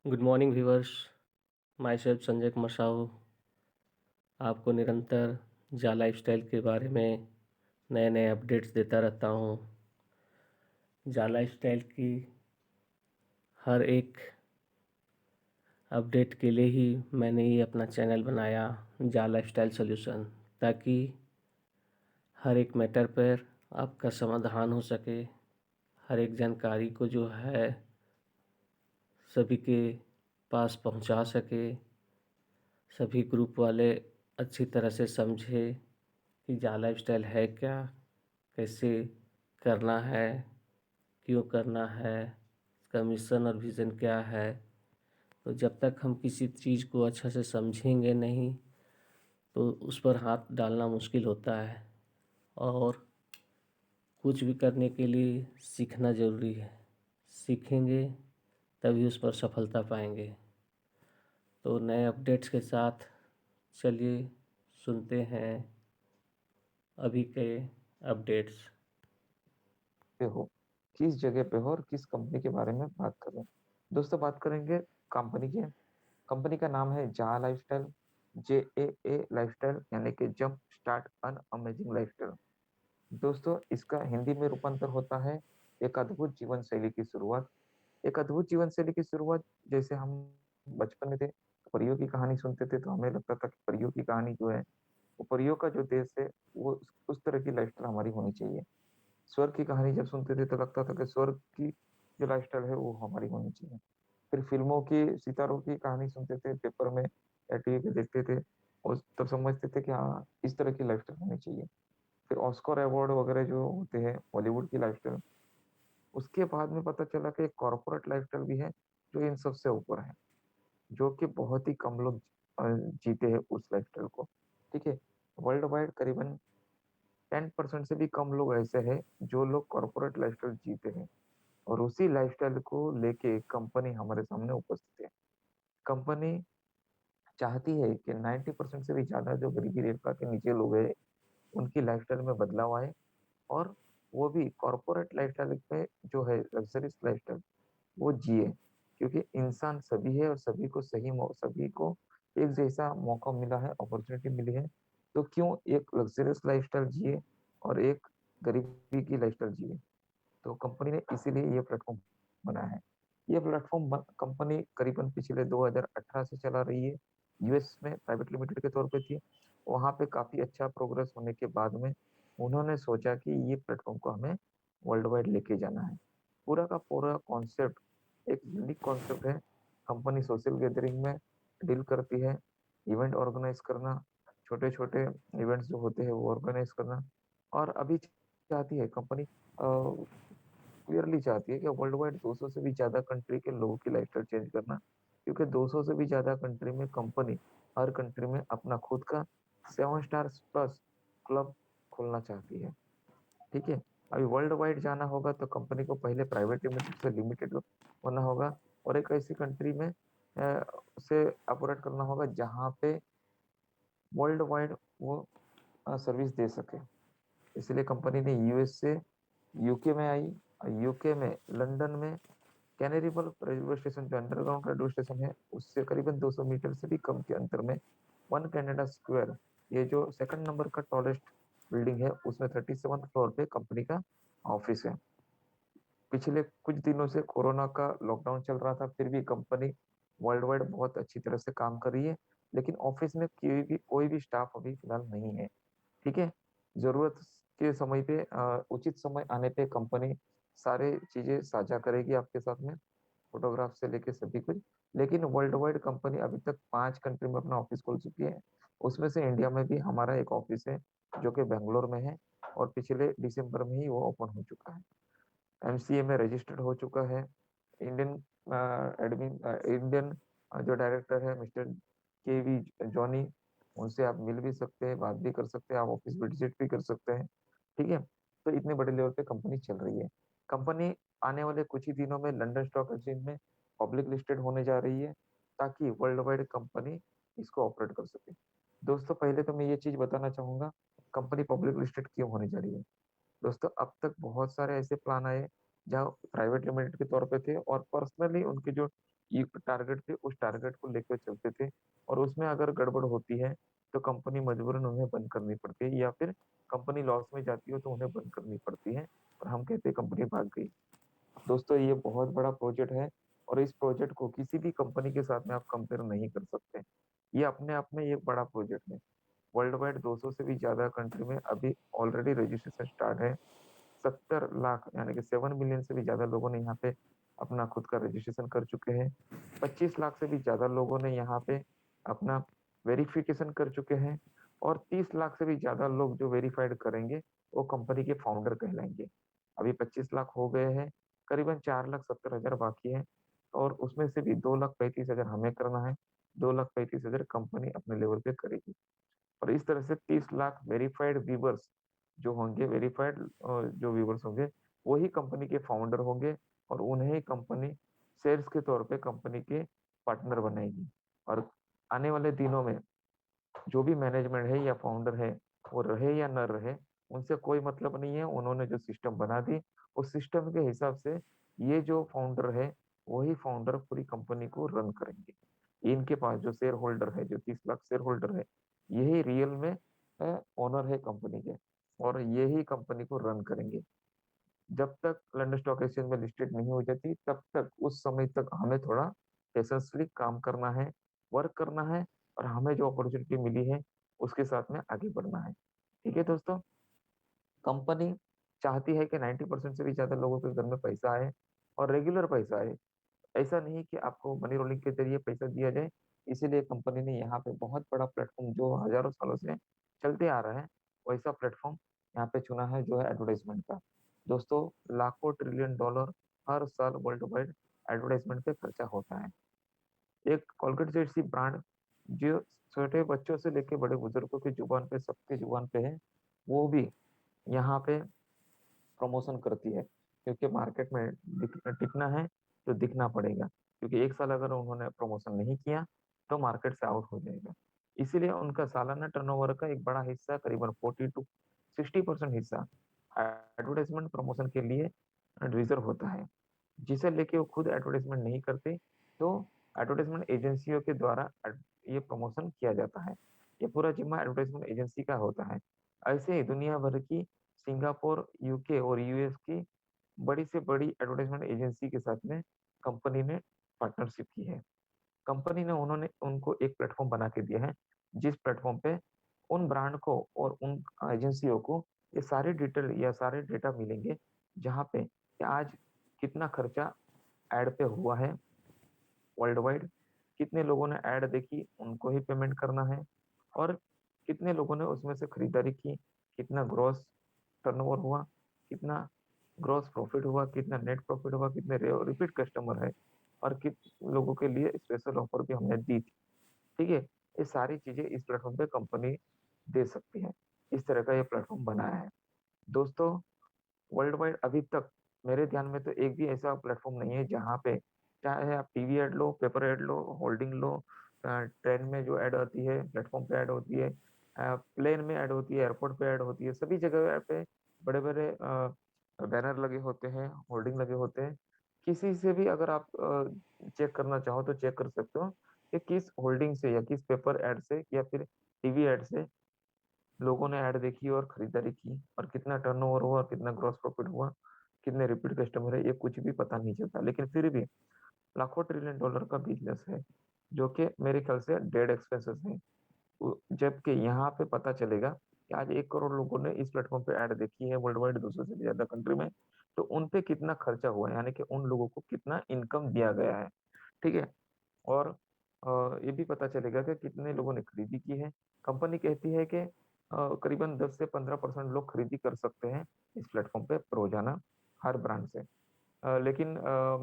Good morning viewers. My self Sanjay Kumar Sahu आपको निरंतर जा लाइफस्टाइल के बारे में नए नए अपडेट्स देता रहता हूँ। जा लाइफस्टाइल की हर एक अपडेट के लिए ही मैंने ये अपना चैनल बनाया, जा लाइफस्टाइल सॉल्यूशन, ताकि हर एक मैटर पर आपका समाधान हो सके। हर एक जानकारी को जो है सभी के पास पहुंचा सके, सभी ग्रुप वाले अच्छी तरह से समझे कि जा लाइफस्टाइल है क्या, कैसे करना है, क्यों करना है, इसका मिशन और विज़न क्या है। तो जब तक हम किसी चीज़ को अच्छा से समझेंगे नहीं तो उस पर हाथ डालना मुश्किल होता है, और कुछ भी करने के लिए सीखना ज़रूरी है। सीखेंगे तभी उस पर सफलता पाएंगे। तो नए अपडेट्स के साथ चलिए सुनते हैं अभी के अपडेट्स। पे हो, किस जगह पे हो और किस कंपनी के बारे में बात कर रहे हैं। दोस्तों, बात करेंगे कंपनी के। कंपनी का नाम है जहा लाइफस्टाइल, JAA लाइफस्टाइल, यानी कि जंप स्टार्ट अन अमेजिंग लाइफस्टाइल। दोस्तों, इसका हिंदी में रूपांतर होता है एक अद्भुत जीवन शैली की शुरुआत। एक अद्भुत जीवन शैली की शुरुआत, जैसे हम बचपन में थे, परियों की कहानी सुनते थे तो हमें लगता था कि परियों की कहानी जो है, वो परियों का जो देश है, वो उस तरह की लाइफस्टाइल हमारी होनी चाहिए। स्वर्ग की कहानी जब सुनते थे तो लगता था कि स्वर्ग की जो लाइफस्टाइल है वो हमारी होनी चाहिए। फिर फिल्मों की सितारों की कहानी सुनते थे पेपर में या टीवी पे देखते थे, और तब समझते थे कि हाँ, इस तरह की लाइफस्टाइल होनी चाहिए। फिर ऑस्कर अवार्ड वगैरह जो होते हैं बॉलीवुड की लाइफस्टाइल, उसके बाद में पता चला कि एक कॉर्पोरेट लाइफस्टाइल भी है जो इन सबसे ऊपर है, जो कि बहुत ही कम लोग जीते हैं उस लाइफस्टाइल को। ठीक है। वर्ल्ड वाइड करीबन 10% से भी कम लोग ऐसे हैं जो लोग कॉर्पोरेट लाइफस्टाइल जीते हैं, और उसी लाइफस्टाइल को लेके कंपनी हमारे सामने उपस्थित है। कंपनी चाहती है कि 90% से भी ज्यादा जो गरीबी रेखा के नीचे लोग हैं, उनकी लाइफस्टाइल में बदलाव आए, और वो भी कॉर्पोरेट लाइफस्टाइल पे जो है लग्जरियस लाइफस्टाइल वो जिए। क्योंकि इंसान सभी है और सभी को एक जैसा मौका मिला है, अपॉर्चुनिटी मिली है, तो क्यों एक लग्जरियस लाइफस्टाइल जिए और एक गरीबी की लाइफस्टाइल जिए। तो कंपनी ने इसीलिए ये प्लेटफॉर्म बनाया है। ये प्लेटफॉर्म कंपनी करीबन पिछले 2018 से चला रही है। यूएस में प्राइवेट लिमिटेड के तौर पे थी। वहां पे काफी अच्छा प्रोग्रेस होने के बाद में उन्होंने सोचा कि ये प्लेटफॉर्म को हमें वर्ल्ड वाइड लेके जाना है। पूरा का पूरा कॉन्सेप्ट एक यूनिक कॉन्सेप्ट है। कंपनी सोशल गैदरिंग में डील करती है, इवेंट ऑर्गेनाइज करना, छोटे छोटे इवेंट्स जो होते हैं वो ऑर्गेनाइज करना। और अभी चाहती है कंपनी, क्लियरली चाहती है कि वर्ल्ड वाइड 200 से भी ज्यादा कंट्री के लोगों की लाइफस्टाइल चेंज करना। क्योंकि 200 से भी ज्यादा कंट्री में कंपनी हर कंट्री में अपना खुद का 7 स्टार प्लस क्लब खोलना चाहती है। ठीक है। अभी वर्ल्ड वाइड जाना होगा तो कंपनी को पहले प्राइवेट लिमिटेड से लिमिटेड होना होगा, और एक ऐसी कंट्री में से ऑपरेट करना होगा जहां पे वर्ल्ड वाइड वो सर्विस दे सके। इसलिए कंपनी ने यूएस से यूके में आई, और यूके में लंदन में कैनरी वल्फ रेलवे स्टेशन, जो अंडरग्राउंड रेलवे स्टेशन है, उससे करीबन 200 मीटर से भी कम के अंतर में वन कनाडा स्क्वायर, ये जो सेकंड नंबर का टॉलेस्ट बिल्डिंग है, उसमें 37th फ्लोर पे कंपनी का ऑफिस है। पिछले कुछ दिनों से कोरोना का लॉकडाउन चल रहा था, फिर भी कंपनी वर्ल्ड वाइड बहुत अच्छी तरह से काम कर रही है। लेकिन ऑफिस में कोई भी स्टाफ अभी फिलहाल नहीं है। ठीक है। जरूरत के समय पे उचित समय आने पे कंपनी सारे चीजें साझा करेगी आपके साथ में, फोटोग्राफ से लेके सभी कुछ। लेकिन वर्ल्ड वाइड कंपनी अभी तक 5 कंट्री में अपना ऑफिस खोल चुकी है। उसमें से इंडिया में भी हमारा एक ऑफिस है जो कि बेंगलोर में है, और पिछले दिसंबर में ही वो ओपन हो चुका है। एमसीए में रजिस्टर्ड हो चुका है। इंडियन इंडियन जो डायरेक्टर है मिस्टर KV जॉनी, उनसे आप मिल भी सकते हैं, बात भी कर सकते हैं, आप ऑफिस विजिट भी कर सकते हैं। ठीक है। तो इतने बड़े लेवल पे कंपनी चल रही है। कंपनी आने वाले कुछ ही दिनों में लंदन स्टॉक एक्सचेंज में पब्लिक लिस्टेड होने जा रही है, ताकि वर्ल्ड वाइड कंपनी इसको ऑपरेट कर सके। दोस्तों, पहले तो मैं ये चीज बताना चाहूंगा, कंपनी पब्लिक लिस्टेड क्यों होने जा रही है। दोस्तों, अब तक बहुत सारे ऐसे प्लान आए जहाँ प्राइवेट लिमिटेड के तौर पे थे और पर्सनली उनके जो टारगेट थे उस टारगेट को लेकर चलते थे और उसमें अगर गड़बड़ होती है तो कंपनी मजबूरन उन्हें बंद करनी पड़ती है या फिर कंपनी लॉस में जाती है तो उन्हें बंद करनी पड़ती है और हम कहते हैं कंपनी भाग गई। दोस्तों ये बहुत बड़ा प्रोजेक्ट है और इस प्रोजेक्ट को किसी भी कंपनी के साथ में आप कंपेयर नहीं कर सकते। ये अपने आप में एक बड़ा प्रोजेक्ट है। वर्ल्ड वाइड 200 से भी ज्यादा कंट्री में अभी ऑलरेडी रजिस्ट्रेशन स्टार्ट है। 70 लाख यानी कि 7 मिलियन से भी ज्यादा लोगों ने यहाँ पे अपना खुद का रजिस्ट्रेशन कर चुके हैं। 25 लाख से भी ज्यादा लोगों ने यहाँ पे अपना वेरिफिकेशन कर चुके हैं और 30 लाख से भी ज्यादा लोग जो वेरीफाइड करेंगे वो कंपनी के फाउंडर कहलाएंगे। अभी 25 लाख हो गए हैं, करीबन 4,70,000 बाकी है और उसमें से भी 2,35,000 हमें करना है, 2,35,000 कंपनी अपने लेवल पे करेगी और इस तरह से 30 लाख वेरीफाइड व्यूवर्स जो होंगे, वेरीफाइड जो व्यूवर्स होंगे वही कंपनी के फाउंडर होंगे और उन्हें कंपनी शेयर्स के तौर पे कंपनी के पार्टनर बनाएगी। और आने वाले दिनों में जो भी मैनेजमेंट है या फाउंडर है वो रहे या न रहे उनसे कोई मतलब नहीं है। उन्होंने जो सिस्टम बना दी उस सिस्टम के हिसाब से ये जो फाउंडर है वही फाउंडर पूरी कंपनी को रन करेंगे। इनके पास जो शेयर होल्डर है, जो 30 लाख शेयर होल्डर है, यही रियल में ओनर है कंपनी के और यही कंपनी को रन करेंगे। जब तक लंदन स्टॉक एक्सचेंज में लिस्टेड नहीं हो जाती तब तक उस समय तक हमें थोड़ा पेशेंसली काम करना है, वर्क करना है और हमें जो अपॉर्चुनिटी मिली है उसके साथ में आगे बढ़ना है। ठीक है दोस्तों, कंपनी चाहती है कि 90% से भी ज्यादा लोगों के घर में पैसा आए और रेगुलर पैसा आए। ऐसा नहीं कि आपको मनी रोलिंग के जरिए पैसा दिया जाए। इसीलिए कंपनी ने यहाँ पे बहुत बड़ा प्लेटफॉर्म जो हजारों सालों से चलते आ रहा है वैसा प्लेटफॉर्म यहाँ पे चुना है जो है एडवर्टाइजमेंट का। दोस्तों लाखों ट्रिलियन डॉलर हर साल वर्ल्ड वाइड एडवर्टाइजमेंट पे खर्चा होता है। एक कोलगेट जैसी ब्रांड जो छोटे बच्चों से लेके बड़े बुजुर्गों की जुबान पे, सबके जुबान पे है, वो भी यहाँ पे प्रमोशन करती है क्योंकि मार्केट में टिकना है तो दिखना पड़ेगा, क्योंकि एक साल अगर उन्होंने प्रमोशन नहीं किया तो मार्केट से आउट हो जाएगा। इसीलिए उनका सालाना टर्नओवर का एक बड़ा हिस्सा, करीबन 40 to 60% हिस्सा एडवर्टाइजमेंट प्रमोशन के लिए रिजर्व होता है, जिसे लेके वो खुद एडवर्टाइजमेंट नहीं करते तो एडवर्टाइजमेंट एजेंसियों के द्वारा ये प्रमोशन किया जाता है। ये पूरा जिम्मा एडवर्टाइजमेंट एजेंसी का होता है। ऐसे ही दुनिया भर की सिंगापुर, यूके और यूएस की बड़ी से बड़ी एडवर्टाइजमेंट एजेंसी के साथ में कंपनी ने पार्टनरशिप की है। कंपनी ने उन्होंने उनको एक प्लेटफॉर्म बना के दिया है जिस प्लेटफॉर्म पे उन ब्रांड को और उन एजेंसियों को ये सारे डिटेल या सारे डेटा मिलेंगे, जहाँ पे कि आज कितना खर्चा एड पे हुआ है वर्ल्ड वाइड, कितने लोगों ने ऐड देखी उनको ही पेमेंट करना है और कितने लोगों ने उसमें से खरीदारी की, कितना ग्रॉस टर्नओवर हुआ, कितना ग्रॉस प्रॉफिट हुआ, कितना नेट प्रॉफिट हुआ, कितने रिपीट कस्टमर है और कित लोगों के लिए स्पेशल ऑफर भी हमने दी थी। ठीक है, ये सारी चीजें इस प्लेटफॉर्म पे कंपनी दे सकती है। इस तरह का ये प्लेटफॉर्म बनाया है। दोस्तों वर्ल्ड वाइड अभी तक मेरे ध्यान में तो एक भी ऐसा प्लेटफॉर्म नहीं है जहाँ पे चाहे आप टीवी ऐड लो, पेपर ऐड लो, होल्डिंग लो, ट्रेन में जो ऐड होती है, प्लेटफॉर्म पे ऐड होती है, प्लेन में ऐड होती है, एयरपोर्ट पे ऐड होती है, सभी जगह पे बड़े बड़े बैनर लगे होते हैं, होल्डिंग लगे होते हैं। किसी से भी अगर आप चेक करना चाहो तो चेक कर सकते हो कि किस होल्डिंग से या किस पेपर ऐड से या फिर टीवी ऐड से लोगों ने ऐड देखी और खरीदारी की और कितना टर्नओवर हुआ, कितना ग्रॉस प्रॉफिट हुआ, कितने रिपीट कस्टमर है, ये कुछ भी पता नहीं चलता। लेकिन फिर भी लाखों ट्रिलियन डॉलर का बिजनेस है जो कि मेरे ख्याल से डेड एक्सपेंसेस है। जबकि यहाँ पे पता चलेगा कि आज 1 करोड़ लोगों ने इस प्लेटफॉर्म पे ऐड देखी है वर्ल्ड वाइड 200 से भी ज्यादा कंट्री में, तो उन पे कितना खर्चा हुआ है, यानी कि उन लोगों को कितना इनकम दिया गया है। ठीक है, और ये भी पता चलेगा कि कितने लोगों ने खरीदी की है। कंपनी कहती है कि करीबन 10 से 15% लोग खरीदी कर सकते हैं इस प्लेटफॉर्म पे रोजाना हर ब्रांड से। लेकिन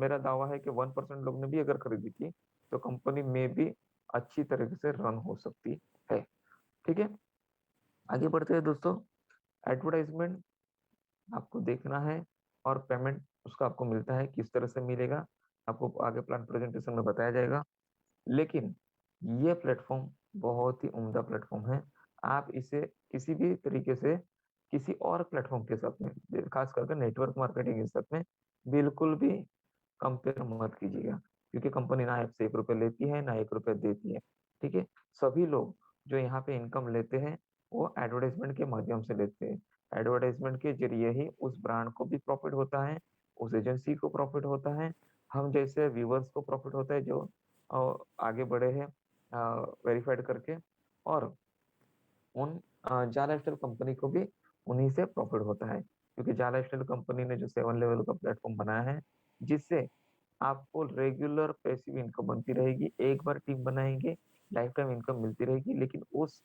मेरा दावा है कि 1% लोग ने भी अगर खरीदी की तो कंपनी में भी अच्छी तरीके से रन हो सकती है। ठीक है, आगे बढ़ते हैं दोस्तों। एडवर्टाइजमेंट आपको देखना है और पेमेंट उसका आपको मिलता है, किस तरह से मिलेगा आपको आगे प्लान प्रेजेंटेशन में बताया जाएगा। लेकिन ये प्लेटफॉर्म बहुत ही उम्दा प्लेटफॉर्म है। आप इसे किसी भी तरीके से किसी और प्लेटफॉर्म के साथ में, खास करके नेटवर्क मार्केटिंग के साथ में बिल्कुल भी कंपेयर मत कीजिएगा, क्योंकि कंपनी ना आपसे ₹1 लेती है, ना ₹1 देती है, ठीक है? सभी लोग जो यहाँ पे इनकम लेते हैं, वो एडवर्टाइज़मेंट के माध्यम से लेते हैं। एडवर्टाइज़मेंट के ज़रिए ही उस ब्रांड को भी प्रॉफ़िट होता है, उस एजेंसी को प्रॉफ़िट होता है, हम जैसे व्यूअर्स को प्रॉफ़िट होता है जो आगे बढ़े हैं वेरिफाइड करके और उन जा लाइफ़स्टाइल कंपनी को भी उन्हीं से प्रॉफ़िट होता है। क्योंकि जा लाइफ़स्टाइल कंपनी ने जो 7 लेवल का प्लेटफ़ॉर्म बनाया है, जिससे आपको रेगुलर पैसिव इनकम बनती रहेगी। एक बार टीम बनाएँगे, लाइफ़ टाइम इनकम मिलती रहेगी, लेकिन उस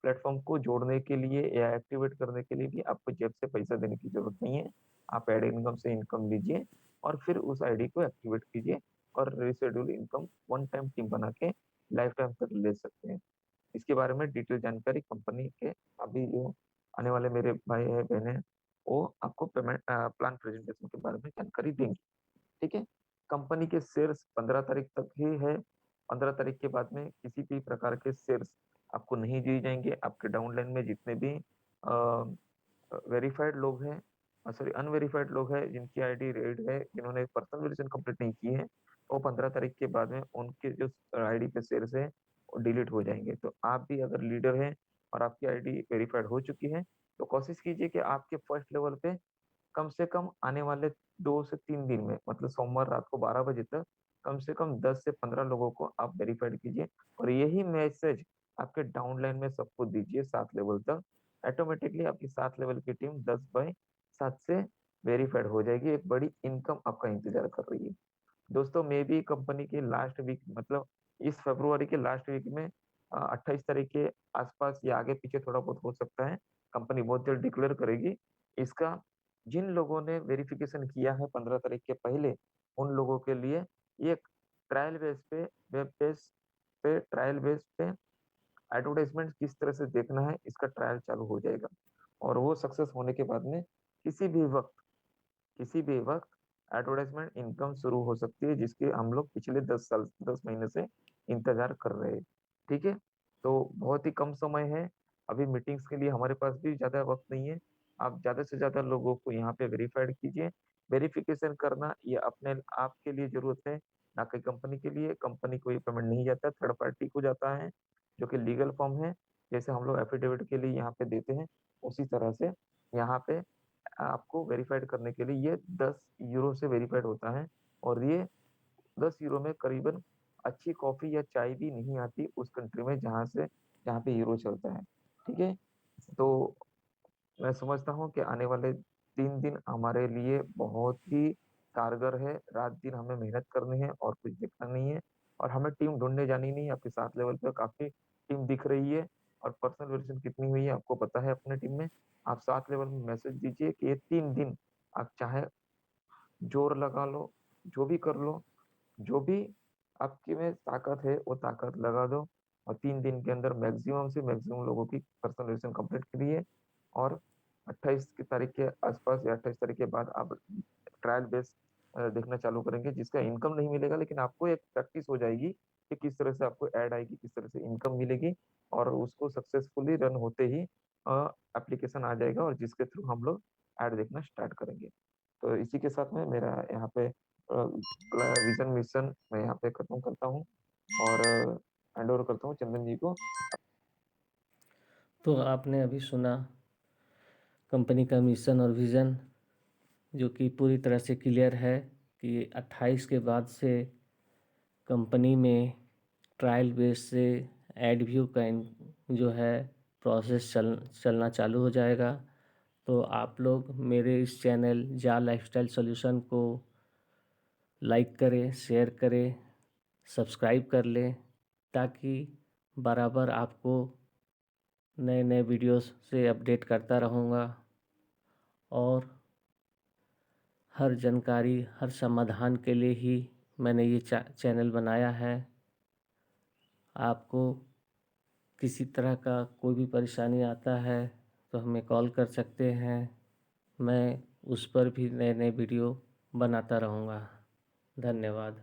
प्लेटफ़ॉर्म को जोड़ने के लिए या एक्टिवेट करने के लिए भी आपको जेब से पैसा देने की ज़रूरत नहीं है। आप ऐड इनकम से इनकम लीजिए और फिर उस आईडी को एक्टिवेट कीजिए और residual income one time team बना के लाइफ़ टाइम तक ले सकते हैं। इसके बारे में डिटेल जानकारी कंपनी के अभी जो आने वाले मेरे भाई हैं, बहनें हैं, वो आपको प्लान प्रेज़ेंटेशन के बारे में जानकारी देंगे। ठीक है? कंपनी के शेयर्स 15 तारीख तक ही है। 15 तारीख के बाद में किसी भी प्रकार के शेयर्स आपको नहीं दिए जाएँगे। आपके डाउनलाइन में जितने भी वेरिफाइड लोग हैं सॉरी अनवेरिफाइड लोग हैं जिनकी आईडी रेड है, जिन्होंने पर्सनल वेरिफिकेशन कंप्लीट नहीं की है, वो 15 तारीख के बाद में उनके जो आईडी पे शेयर्स हैं, वो डिलीट हो जाएँगे। तो आप भी अगर लीडर हैं और आपकी आईडी वेरिफाइड हो चुकी है, तो कोशिश कीजिए कि आपके फर्स्ट लेवल पे कम से कम आने वाले 2 से 3 दिन में मतलब सोमवार रात को 12 बजे तक कम से कम 10 से 15 लोगों को आप वेरिफाइड कीजिए और यही मैसेज आपके डाउनलाइन में सबको दीजिए 7 लेवल तक। ऑटोमैटिकली आपकी 7 लेवल की टीम 10 बाय 7 से वेरिफाइड हो जाएगी। एक बड़ी इनकम आपका इंतज़ार कर रही है। दोस्तों मैं भी कंपनी के लास्ट वीक मतलब इस फरवरी के लास्ट वीक में 28 तारीख के आसपास या आगे पीछे थोड़ा बहुत हो सकता है। कंपनी बहुत जल्द डिक्लेयर करेगी। इसका जिन लोगों ने वेरिफिकेशन किया है 15 तारीख के पहले, उन लोगों के लिए ये एक ट्रायल बेस पे वेब बेस पे ट्रायल बेस पे एडवर्टाइज़मेंट किस तरह से देखना है, इसका ट्रायल चालू हो जाएगा। और वो सक्सेस होने के बाद में किसी भी वक़्त एडवर्टाइज़मेंट इनकम शुरू हो सकती है, जिसके हम लोग पिछले 10 महीने से इंतज़ार कर रहे हैं। ठीक है? तो बहुत ही कम समय है, अभी मीटिंग्स के लिए हमारे पास भी ज़्यादा वक़्त नहीं है। आप ज़्यादा से ज़्यादा लोगों को यहाँ पे वेरिफाइड कीजिए। वेरिफ़िकेशन करना ये अपने आप के लिए ज़रूरत है, ना कि कंपनी के लिए। कंपनी को ये पेमेंट नहीं जाता, थर्ड पार्टी को जाता है, जो कि लीगल फ़ॉर्म है। जैसे हम लोग एफ़िडेविट के लिए यहाँ पे देते हैं, उसी तरह से यहाँ पे आपको वेरिफाइड करने के लिए ये 10 यूरो से वेरिफाइड होता है और ये 10 यूरो में करीबन अच्छी कॉफ़ी या चाय भी नहीं आती उस कंट्री में जहाँ पे यूरो चलता है, ठीक है? तो मैं समझता हूँ कि आने वाले 3 दिन हमारे लिए बहुत ही कारगर है, रात-दिन हमें मेहनत करनी है और कुछ देखना नहीं है और हमें टीम ढूँढने जानी नहीं है, आपके साथ लेवल पे काफ़ी टीम दिख रही है और पर्सनल वेरिएशन कितनी हुई है आपको पता है अपने टीम में। आप 7 लेवल में मैसेज दीजिए कि ये 3 दिन आप चाहे ज़ोर लगा लो, जो भी कर लो, जो भी आपके में ताकत है, वो ताकत लगा दो और 3 दिन के अंदर मैक्सिमम से मैक्सिमम लोगों की पर्सनलाइज़ेशन कंप्लीट करिए और 28 की तारीख के आसपास या 28 तारीख के बाद आप ट्रायल बेस देखना चालू करेंगे, जिसका इनकम नहीं मिलेगा लेकिन आपको एक प्रैक्टिस हो जाएगी कि किस तरह से आपको ऐड आएगी, किस तरह से इनकम मिलेगी और उसको सक्सेसफुली रन होते ही एप्लीकेशन आ जाएगा और जिसके थ्रू हम लोग ऐड देखना स्टार्ट करेंगे। तो इसी के साथ में मेरा यहाँ पे विज़न मिशन मैं यहाँ पे खत्म करता हूँ और हैंड ओवर करता हूँ चंदन जी को। तो आपने अभी सुना कंपनी का मिशन और विज़न, जो कि पूरी तरह से क्लियर है कि 28 के बाद से कंपनी में ट्रायल बेस से एड व्यू का जो है प्रोसेस चलना चालू हो जाएगा। तो आप लोग मेरे इस चैनल जा लाइफस्टाइल सॉल्यूशन को लाइक करें, शेयर करें, सब्सक्राइब कर लें, ताकि बराबर आपको नए नए वीडियोस से अपडेट करता रहूँगा और हर जानकारी, हर समाधान के लिए ही मैंने ये चैनल बनाया है। आपको किसी तरह का कोई भी परेशानी आता है तो हमें कॉल कर सकते हैं। मैं उस पर भी नए नए वीडियो बनाता रहूँगा। धन्यवाद।